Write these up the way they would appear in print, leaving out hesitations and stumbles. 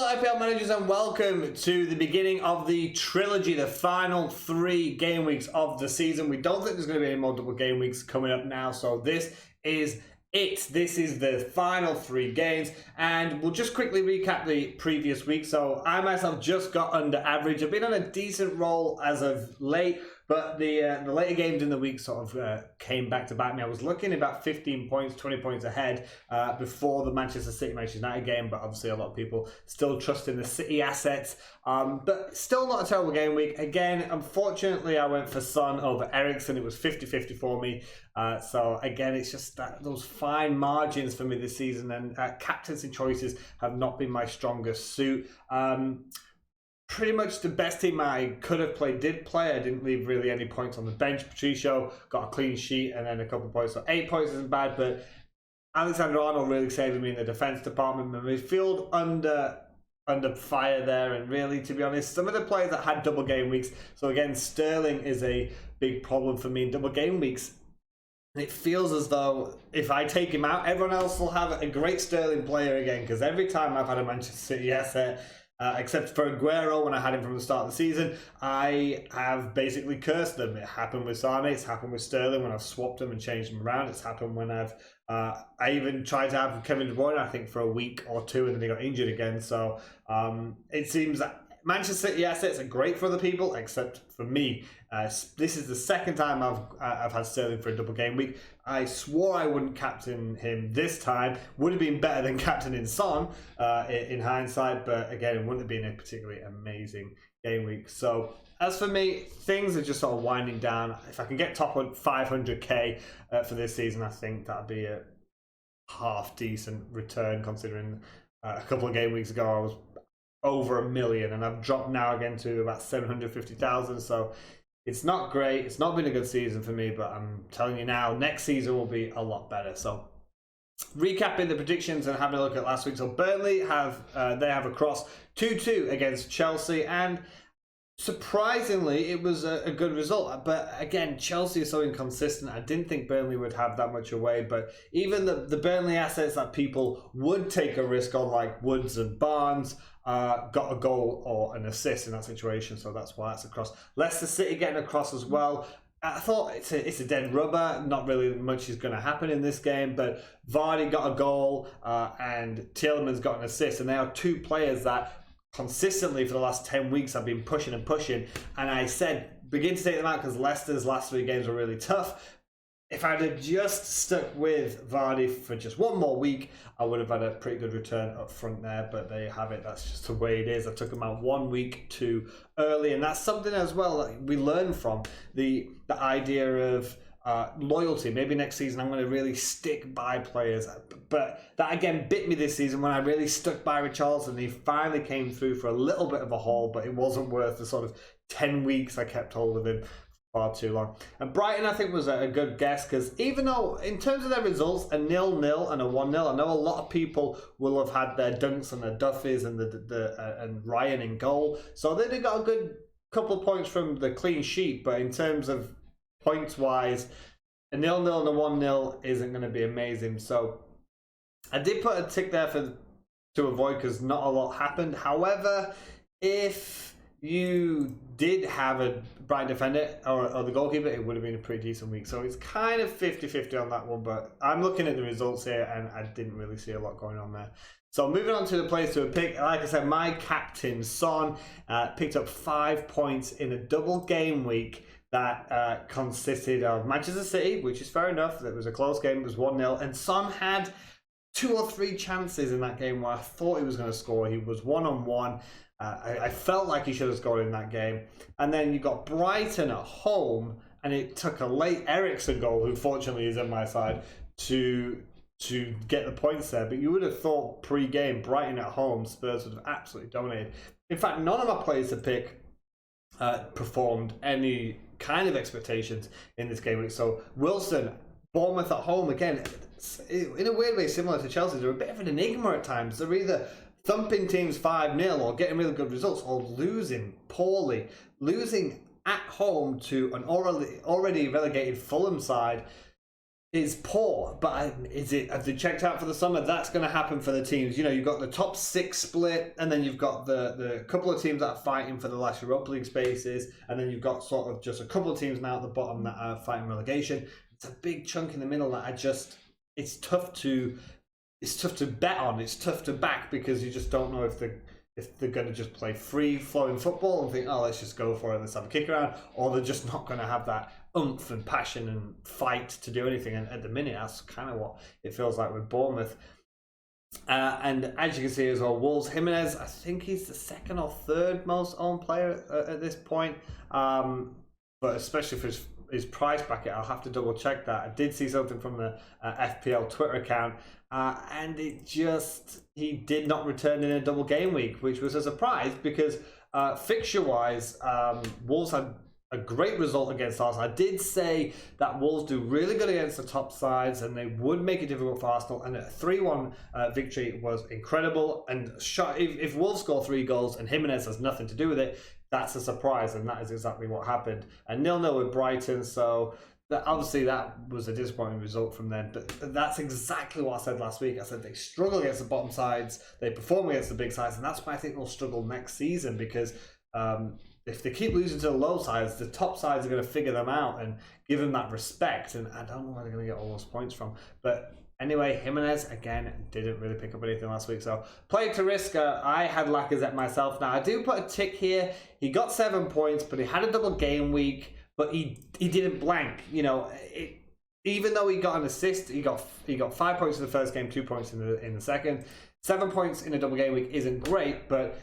FPL managers, and welcome to the beginning of the trilogy, the final 3 game weeks of the season. We don't think there's going to be any more double game weeks coming up now, so this is it. This is the final 3 games, and we'll just quickly recap the previous week. So I myself just got under average. I've been on a decent roll as of late, but the later games in the week sort of came back to bite me. I was looking about 15 points, 20 points ahead before the Manchester City-Manchester United game, but obviously a lot of people still trust in the City assets. But still not a terrible game week. Again, unfortunately, I went for Son over Eriksen. It was 50-50 for me. So again, it's just those fine margins for me this season, and captaincy choices have not been my strongest suit. Pretty much the best team I could have played did play. I didn't leave really any points on the bench. Patricio got a clean sheet and then a couple of points. So 8 points isn't bad, but Alexander-Arnold really saving me in the defence department. My midfield under fire there, and really, to be honest, some of the players that had double game weeks. So again, Sterling is a big problem for me in double game weeks. It feels as though if I take him out, everyone else will have a great Sterling player again, because every time I've had a Manchester City asset, except for Aguero when I had him from the start of the season, I have basically cursed them. It happened with Sane, it's happened with Sterling when I've swapped them and changed them around. It's happened when I even tried to have Kevin De Bruyne, I think, for a week or two, and then he got injured again. So it seems that Manchester City assets are great for other people, except for me. This is the second time I've had Sterling for a double game week. I swore I wouldn't captain him this time. Would have been better than captaining Son in hindsight, but again, it wouldn't have been a particularly amazing game week. So as for me, things are just sort of winding down. If I can get top on 500k for this season, I think that'd be a half decent return, considering a couple of game weeks ago I was over 1 million, and I've dropped now again to about 750,000. So it's not great. It's not been a good season for me, but I'm telling you now, next season will be a lot better. So recapping the predictions and having a look at last week. So Burnley have a cross 2-2 against Chelsea, and surprisingly, it was a good result. But again, Chelsea is so inconsistent. I didn't think Burnley would have that much away. But even the Burnley assets that people would take a risk on, like Woods and Barnes, got a goal or an assist in that situation. So that's why it's a cross. Leicester City getting a cross as well. I thought it's a dead rubber. Not really much is going to happen in this game. But Vardy got a goal and Tielemans got an assist. And they are 2 players that consistently for the last 10 weeks I've been pushing and pushing, and I said begin to take them out because Leicester's last 3 games were really tough. If I'd have just stuck with Vardy for just 1 more week, I would have had a pretty good return up front there, but there you have it. That's just the way it is. I took him out 1 week too early, and that's something as well that we learn from the idea of loyalty. Maybe next season I'm going to really stick by players, but that again bit me this season when I really stuck by Richarlison. He finally came through for a little bit of a haul, but it wasn't worth the sort of 10 weeks I kept hold of him far too long. And Brighton, I think, was a good guess, because even though in terms of their results, a 0-0 and a 1-0, I know a lot of people will have had their Dunks and their Duffys and and Ryan in goal, so they got a good couple of points from the clean sheet. But in terms of points wise, a 0-0 and a 1-0 isn't going to be amazing. So I did put a tick there to avoid, because not a lot happened. However, if you did have a Brighton defender or the goalkeeper, it would have been a pretty decent week. So it's kind of 50-50 on that one, but I'm looking at the results here and I didn't really see a lot going on there. So moving on to the players to pick, like I said, my captain Son picked up 5 points in a double game week that consisted of Manchester City, which is fair enough. It was a close game. It was 1-0, and Son had 2 or 3 chances in that game where I thought he was going to score. He was 1-on-1. I felt like he should have scored in that game. And then you got Brighton at home, and it took a late Eriksen goal, who fortunately is on my side, to get the points there. But you would have thought pre-game, Brighton at home, Spurs would have absolutely dominated. In fact, none of my players to pick performed any kind of expectations in this game week. So Wilson, Bournemouth at home, again, in a weird way similar to Chelsea, they're a bit of an enigma at times. They're either thumping teams 5-0 or getting really good results, or losing poorly. Losing at home to an already relegated Fulham side is poor, but is it? Have they checked out for the summer? That's going to happen for the teams. You know, you've got the top 6 split, and then you've got the couple of teams that are fighting for the last Europa League spaces, and then you've got sort of just a couple of teams now at the bottom that are fighting relegation. It's a big chunk in the middle that it's tough to bet on. It's tough to back because you just don't know if they're going to just play free-flowing football and think, oh, let's just go for it, let's have a kick around, or they're just not going to have that oomph and passion and fight to do anything. And at the minute, that's kind of what it feels like with Bournemouth. And as you can see as well, Wolves, Jimenez, I think he's the second or third most owned player at this point. But especially for his price bracket, I'll have to double check that. I did see something from the FPL Twitter account, and he did not return in a double game week, which was a surprise because fixture-wise, Wolves had a great result against Arsenal. I did say that Wolves do really good against the top sides and they would make it difficult for Arsenal, and a 3-1 victory was incredible. And if Wolves score 3 goals and Jimenez has nothing to do with it, that's a surprise, and that is exactly what happened. And 0-0 with Brighton, so obviously that was a disappointing result from them, but that's exactly what I said last week. I said they struggle against the bottom sides, they perform against the big sides, and that's why I think they'll struggle next season, because if they keep losing to the low sides, the top sides are going to figure them out and give them that respect, and I don't know where they're going to get all those points from. But anyway, Jimenez, again, didn't really pick up anything last week. So, play to risk, I had Lacazette myself. Now, I do put a tick here. He got 7 points, but he had a double game week, but he didn't blank. You know, even though he got an assist, he got 5 points in the first game, 2 points in the second. 7 points in a double game week isn't great, but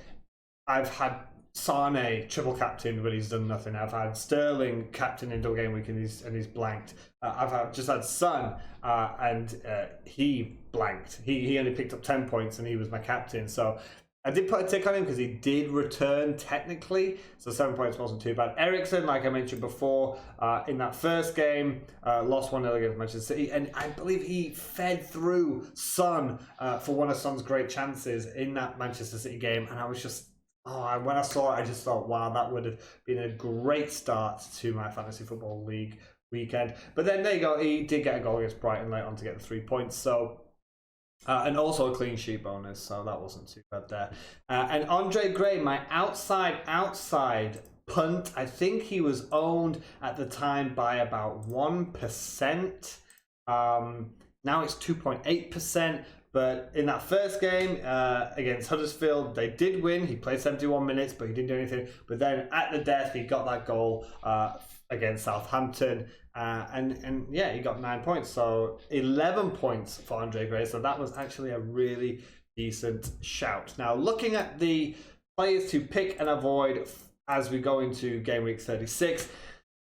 I've had Sane triple captain, but he's done nothing. I've had Sterling captain in double game week, and he's blanked. I've just had Son, and he blanked. He only picked up 10 points, and he was my captain. So I did put a tick on him because he did return technically, so 7 points wasn't too bad. Eriksen, like I mentioned before, in that first game, lost 1-0 against Manchester City, and I believe he fed through Son for one of Son's great chances in that Manchester City game, and I was just, when I saw it, I just thought, wow, that would have been a great start to my fantasy football league weekend. But then there you go, he did get a goal against Brighton late on to get the 3 points. So, and also a clean sheet bonus, so that wasn't too bad there. And Andre Gray, my outside punt, I think he was owned at the time by about 1%. Now it's 2.8%. But in that first game against Huddersfield, they did win. He played 71 minutes, but he didn't do anything. But then at the death, he got that goal against Southampton. And yeah, he got 9 points. So 11 points for Andre Gray. So that was actually a really decent shout. Now, looking at the players to pick and avoid as we go into game week 36.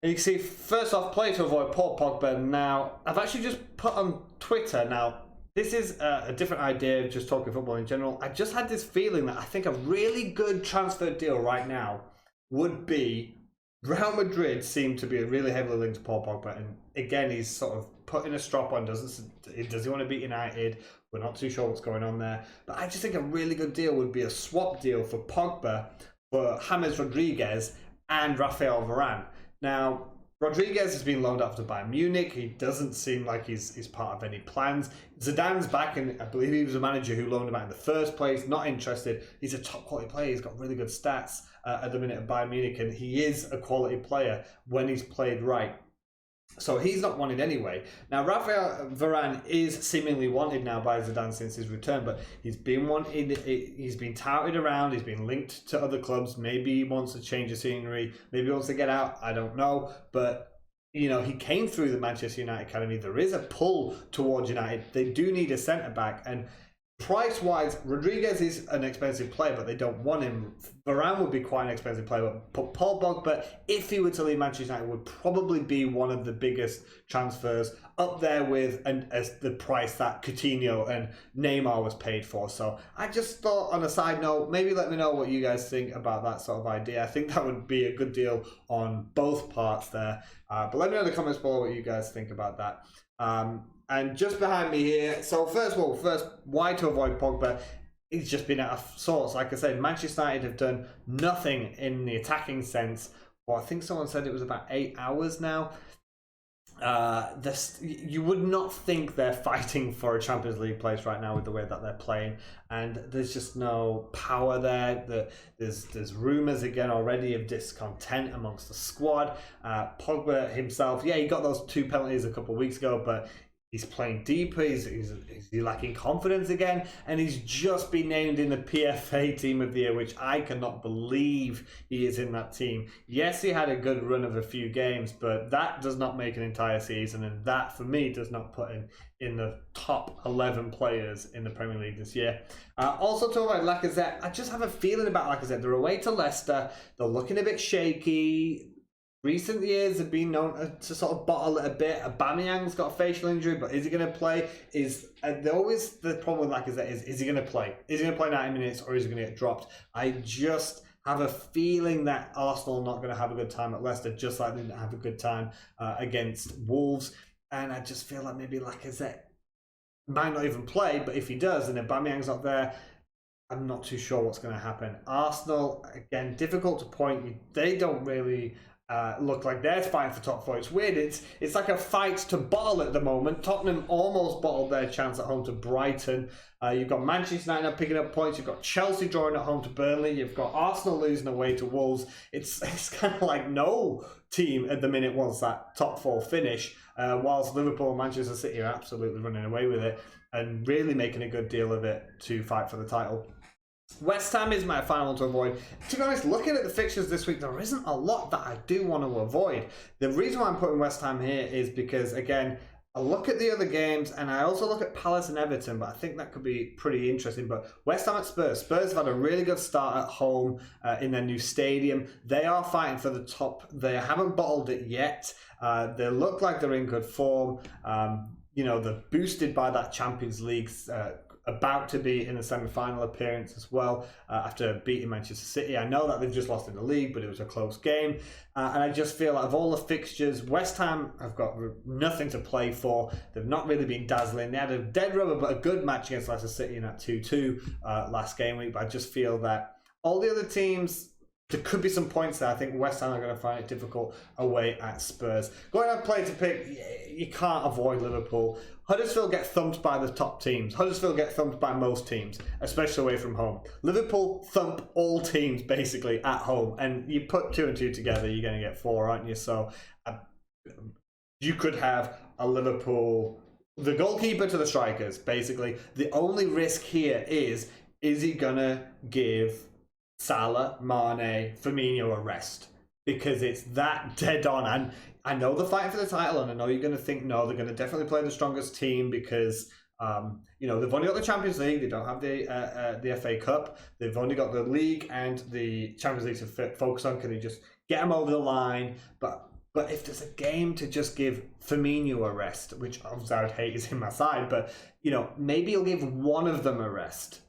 And you can see, first off, play to avoid Paul Pogba. Now, I've actually just put on Twitter now, this is a different idea, just talking football in general. I just had this feeling that I think a really good transfer deal right now would be Real Madrid seem to be really heavily linked to Paul Pogba. And again, he's sort of putting a strop on. Does he want to beat United? We're not too sure what's going on there. But I just think a really good deal would be a swap deal for Pogba for James Rodriguez and Rafael Varane. Now, Rodriguez has been loaned up to Bayern Munich. He doesn't seem like he's part of any plans. Zidane's back, and I believe he was a manager who loaned him out in the first place. Not interested. He's a top quality player. He's got really good stats at the minute at Bayern Munich, and he is a quality player when he's played right. So he's not wanted anyway. Now, Rafael Varane is seemingly wanted now by Zidane since his return, but he's been wanted. He's been touted around. He's been linked to other clubs. Maybe he wants to change the scenery. Maybe he wants to get out. I don't know. But, you know, he came through the Manchester United Academy. There is a pull towards United. They do need a centre-back. And price-wise, Rodriguez is an expensive player, but they don't want him. Varane would be quite an expensive player, but Paul Pogba, if he were to leave Manchester United, would probably be one of the biggest transfers, up there with as the price that Coutinho and Neymar was paid for. So I just thought, on a side note, maybe let me know what you guys think about that sort of idea. I think that would be a good deal on both parts there. But let me know in the comments below what you guys think about that. And just behind me here, so first, why to avoid Pogba? He's just been out of sorts. Like I said, Manchester United have done nothing in the attacking sense. Well, I think someone said it was about 8 hours now. You would not think they're fighting for a Champions League place right now with the way that they're playing, and there's just no power there. There's rumours again already of discontent amongst the squad. Pogba himself, yeah, he got those 2 penalties a couple of weeks ago, but he's playing deeper. He's lacking confidence again, and he's just been named in the PFA Team of the Year, which I cannot believe he is in that team. Yes, he had a good run of a few games, but that does not make an entire season, and that for me does not put him in the top 11 players in the Premier League this year. Also talking about Lacazette, I just have a feeling about Lacazette. They're away to Leicester. They're looking a bit shaky. Recent years have been known to sort of bottle it a bit. Aubameyang's got a facial injury, but is he going to play? Always the problem with Lacazette is he going to play? Is he going to play 90 minutes or is he going to get dropped? I just have a feeling that Arsenal are not going to have a good time at Leicester, just like they didn't have a good time against Wolves. And I just feel like maybe Lacazette might not even play, but if he does, and Aubameyang's not there, I'm not too sure what's going to happen. Arsenal, again, difficult to point. They don't really look like they're fighting for top four. It's weird. It's like a fight to bottle at the moment. Tottenham almost bottled their chance at home to Brighton. You've got Manchester United picking up points. You've got Chelsea drawing at home to Burnley. You've got Arsenal losing away to Wolves. It's kind of like no team at the minute wants that top four finish, whilst Liverpool and Manchester City are absolutely running away with it and really making a good deal of it to fight for the title. West Ham is my final one to avoid. To be honest, looking at the fixtures this week, there isn't a lot that I do want to avoid. The reason why I'm putting West Ham here is because, again, I look at the other games and I also look at Palace and Everton, but I think that could be pretty interesting. But West Ham at Spurs. Spurs have had a really good start at home in their new stadium. They are fighting for the top. They haven't bottled it yet. They look like they're in good form. They're boosted by that Champions League about to be in a semi-final appearance as well after beating Manchester City. I know that they've just lost in the league, but it was a close game. And I just feel like of all the fixtures, West Ham have got nothing to play for. They've not really been dazzling. They had a dead rubber, but a good match against Leicester City in that 2-2 last game week. But I just feel that all the other teams, there could be some points there. I think West Ham are going to find it difficult away at Spurs. Going on play to pick, you can't avoid Liverpool. Huddersfield get thumped by the top teams. Huddersfield get thumped by most teams, especially away from home. Liverpool thump all teams basically at home, and you put 2 and 2 together, you're going to get 4, aren't you? So you could have a Liverpool, the goalkeeper to the strikers, basically. The only risk here is he going to give Salah, Mane, Firmino a rest? Because it's that dead on. And I know they're fighting for the title, and I know you're going to think, no, they're going to definitely play the strongest team because, they've only got the Champions League. They don't have the FA Cup. They've only got the league and the Champions League to focus on. Can they just get them over the line? But if there's a game to just give Firmino a rest, which obviously I would hate is in my side, but, maybe he'll give one of them a rest.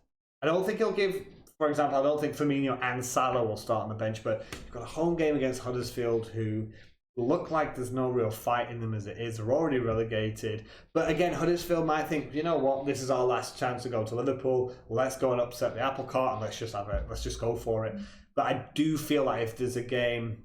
I don't think he'll give... For example, I don't think Firmino and Salah will start on the bench, but you've got a home game against Huddersfield who look like there's no real fight in them as it is. They're already relegated. But again, Huddersfield might think, you know what, this is our last chance to go to Liverpool. Let's go and upset the apple cart and let's just go for it. But I do feel like if there's a game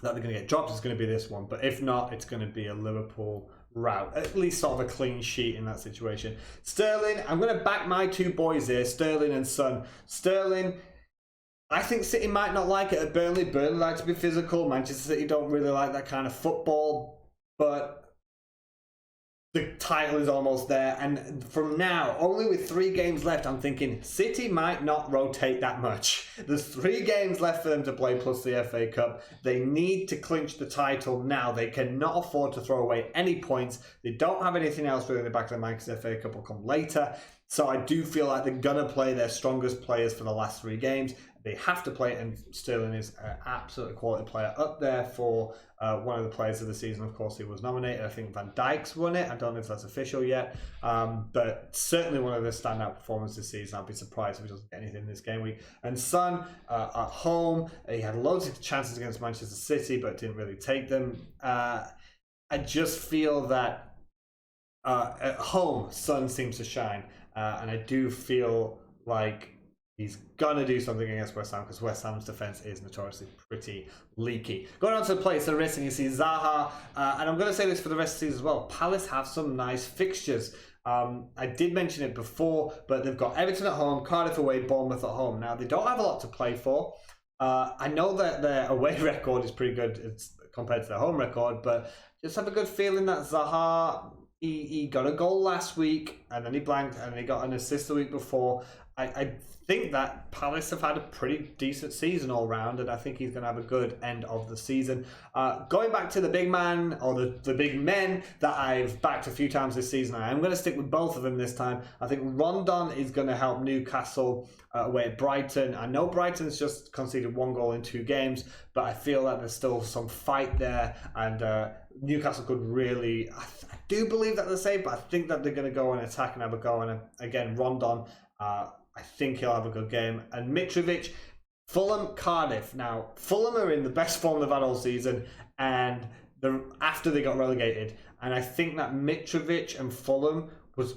that they're going to get dropped, it's going to be this one. But if not, it's going to be a Liverpool route, at least sort of a clean sheet in that situation. Sterling, I'm going to back my 2 boys here, Sterling and Son. Sterling, I think City might not like it at Burnley. Burnley like to be physical. Manchester City don't really like that kind of football, but the title is almost there. And from now, only with 3 games left, I'm thinking City might not rotate that much. There's 3 games left for them to play plus the FA Cup. They need to clinch the title now. They cannot afford to throw away any points. They don't have anything else really in the back of the mind because the FA Cup will come later. So I do feel like they're going to play their strongest players for the last 3 games. They have to play it, and Sterling is an absolute quality player up there for one of the players of the season. Of course, he was nominated. I think Van Dijk's won it. I don't know if that's official yet, but certainly one of the standout performances this season. I'd be surprised if he doesn't get anything this game week. And Son, at home, he had loads of chances against Manchester City, but didn't really take them. I just feel that at home, Son seems to shine, and I do feel like he's going to do something against West Ham because West Ham's defence is notoriously pretty leaky. Going on to the place, the risk, and you see Zaha, and I'm going to say this for the rest of the season as well. Palace have some nice fixtures. I did mention it before, but they've got Everton at home, Cardiff away, Bournemouth at home. Now, they don't have a lot to play for. I know that their away record is pretty good compared to their home record, but just have a good feeling that Zaha, he got a goal last week, and then he blanked, and he got an assist the week before. I think that Palace have had a pretty decent season all round, and I think he's going to have a good end of the season. Going back to the big man, or the big men that I've backed a few times this season, I'm going to stick with both of them this time. I think Rondon is going to help Newcastle away at Brighton. I know Brighton's just conceded 1 goal in 2 games, but I feel that there's still some fight there, and Newcastle could really... I do believe that they're safe, but I think that they're going to go and attack and have a go. And again, Rondon... I think he'll have a good game. And Mitrovic, Fulham, Cardiff. Now, Fulham are in the best form they've had all season, and after they got relegated. And I think that Mitrovic and Fulham was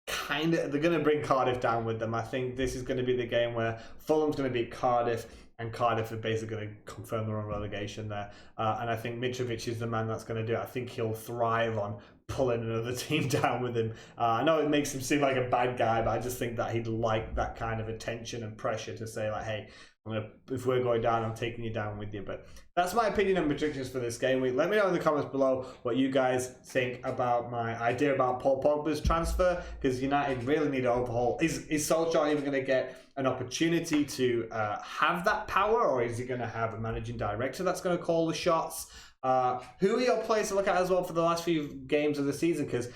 kind of... They're going to bring Cardiff down with them. I think this is going to be the game where Fulham's going to beat Cardiff, and Cardiff are basically going to confirm their own relegation there. And I think Mitrovic is the man that's going to do it. I think he'll thrive on pulling another team down with him. I know it makes him seem like a bad guy, but I just think that he'd like that kind of attention and pressure to say, like, hey, if we're going down, I'm taking you down with you. But that's my opinion and predictions for this game week. Let me know in the comments below what you guys think about my idea about Paul Pogba's transfer, because United really need an overhaul. Is Solskjaer even going to get an opportunity to have that power, or is he going to have a managing director that's going to call the shots? Who are your players to look at as well for the last few games of the season? Because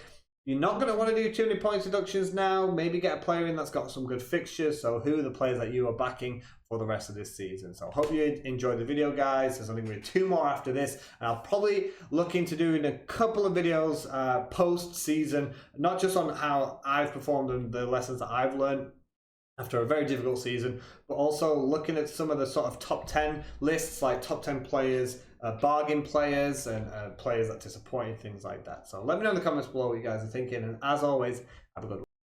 you're not going to want to do too many points deductions now. Maybe get a player in that's got some good fixtures. So who are the players that you are backing for the rest of this season? So I hope you enjoyed the video, guys. There's only going to be 2 more after this. And I'll probably look into doing a couple of videos post-season, not just on how I've performed and the lessons that I've learned after a very difficult season, but also looking at some of the sort of top 10 lists, like top 10 players, bargain players, and players that disappointed, things like that. So let me know in the comments below what you guys are thinking, and as always, have a good one.